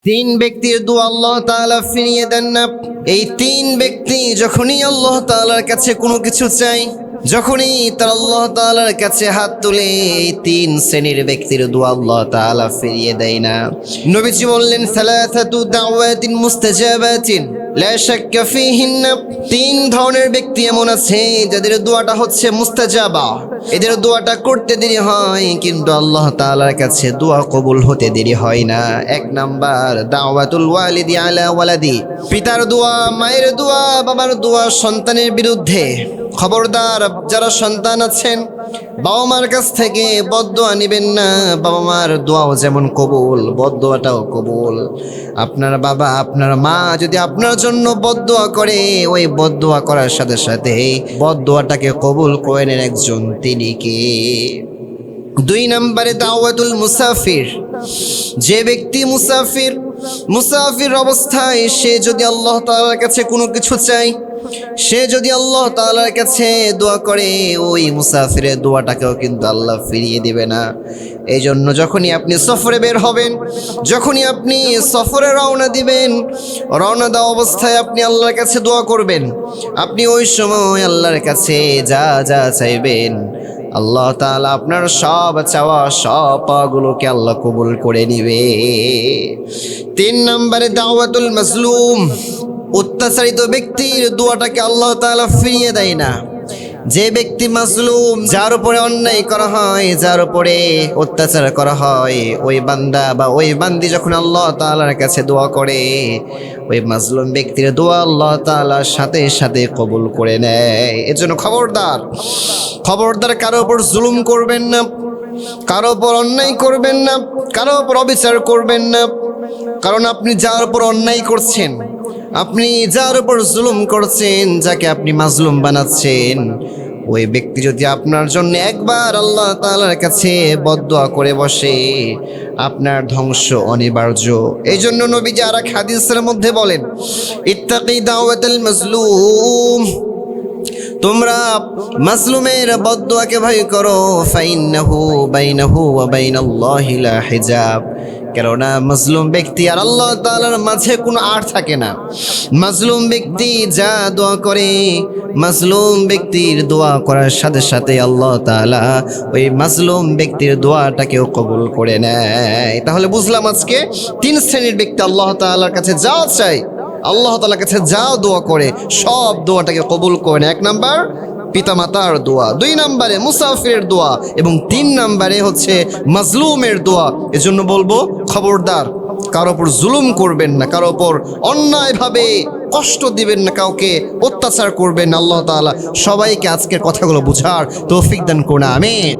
তিন ব্যক্তির দোয়া আল্লাহ তাআলা ফিরিয়ে দেন না। এই তিন ব্যক্তি যখনই আল্লাহ তাআলার কাছে কোনো কিছু চায়, যখনই তার আল্লাহ তাআলার কাছে হাত তুলে, এই তিন শ্রেণীর ব্যক্তির দোয়া আল্লাহ তাআলা ফিরিয়ে দেয় না। নবীজি বললেন, সালাসাতু দাওয়াতিন মুস্তাজাবাতিন লা শাক্কা ফীহিন্না। তিন ধরনের ব্যক্তি এমন আছে যাদের দোয়াটা হচ্ছে মুস্তাজাবা, এদের দোয়াটা করতে দেরি হয় কিন্তু আল্লাহ তাআলার কাছে দোয়া কবুল হতে দেরি হয় না। এক নাম্বার, দাওয়াতুল ওয়ালিদি আলা ওয়ালাদি, পিতার দোয়া, মায়ের দোয়া, বাবার দোয়া সন্তানের বিরুদ্ধে। খবরদার, যারা সন্তান আছেন, বাবা মার কাছ থেকে বদদোয়া নেবেন না। বাবা মার দোয়াও যেমন কবুল, বদদোয়াটাও কবুল। আপনার বাবা, আপনার মা যদি আপনার জন্য বদদোয়া করে, ওই বদদোয়া করার সাথে সাথে বদদোয়াটাকে কবুল করে নেন একজন, তিনি কে? দুই নম্বরে, দাওয়াতুল মুসাফির। যে ব্যক্তি মুসাফির অবস্থায় সে যদি আল্লাহ তাআলার কাছে কোনো কিছু চায়, সে যদি আল্লাহ তাআলার কাছে দোয়া করে, ওই মুসাফিরের দোয়াটাকেও কিন্তু আল্লাহ ফিরিয়ে দিবে না। এই জন্য যখনই আপনি সফরে বের হবেন, যখনই আপনি সফরে রওনা দিবেন, রওনা দেওয়া অবস্থায় আপনি আল্লাহর কাছে দোয়া করবেন। আপনি ওই সময় আল্লাহর কাছে যা যা চাইবেন, আল্লাহ তাআলা আপনার সব চাওয়া, সব পাওয়াগুলোকে আল্লাহ কবুল করে নিবে। তিন নম্বরে, দাওয়াতুল মাজলুম। অত্যাচারিত ব্যক্তির দোয়াটাকে আল্লাহ তাআলা ফিরিয়ে দেয় না। যে ব্যক্তি মাজলুম, যার উপরে অন্যায় করা হয়, যার উপরে অত্যাচার করা হয়, ওই বান্দা বা ওই বান্দি যখন আল্লাহ তাআলার কাছে দোয়া করে, ওই মাজলুম ব্যক্তির দোয়া আল্লাহ তাআলা সাথে সাথে কবুল করে নেয়। এজন্য খবরদার, কারো উপর জুলুম করবেন না, কারো উপর অন্যায় করবেন না, কারো উপর অবিচার করবেন না। কারণ আপনি যার উপর অন্যায় করছেন, আপনি যার উপর জুলুম করছেন, যাকে আপনি মাজলুম বানাচ্ছেন, ওই ব্যক্তি যদি আপনার জন্য একবার আল্লাহ তাআলার কাছে বদদোয়া করে বসে, আপনার ধ্বংস অনিবার্য। এই জন্য নবীজি আর এক হাদিসের মধ্যে বলেন, ইত্তাকি দাওয়াতাল মাজলুম, তোমরা মাজলুমের বদদোয়াকে ভয় করো, ফাইন্নাহু বাইনাহু ওয়া বাইনাল্লাহি লা হিজাব। কেননা মাজলুম ব্যক্তি আর আল্লাহ তাআলার মাঝে কোনো আড় থাকে না। মাজলুম ব্যক্তি যা দোয়া করে, মাজলুম ব্যক্তির দোয়া করার সাথে সাথে আল্লাহ তাআলা ওই মাজলুম ব্যক্তির দোয়াটাকেও কবুল করে নেয়। তাহলে বুঝলাম আজকে তিন শ্রেণীর ব্যক্তি আল্লাহ তাআলার কাছে যা চায়, আল্লাহ তাআলার কাছে যা দোয়া করে, সব দোয়াটাকে কবুল করে নেয়। এক নাম্বার, পিতামাতার দোয়া। দুই নম্বরে মুসাফিরের দোয়া, এবং তিন নম্বরে হচ্ছে মাজলুমের দোয়া। এজন্য বলবো, খবরদার, কারো ওপর জুলুম করবেন না, কারো ওপর অন্যায়ভাবে কষ্ট দিবেন না, কাউকে অত্যাচার করবেন না। আল্লাহ তাআলা সবাইকে আজকের কথাগুলো বুঝার তৌফিক দান করুন, আমিন।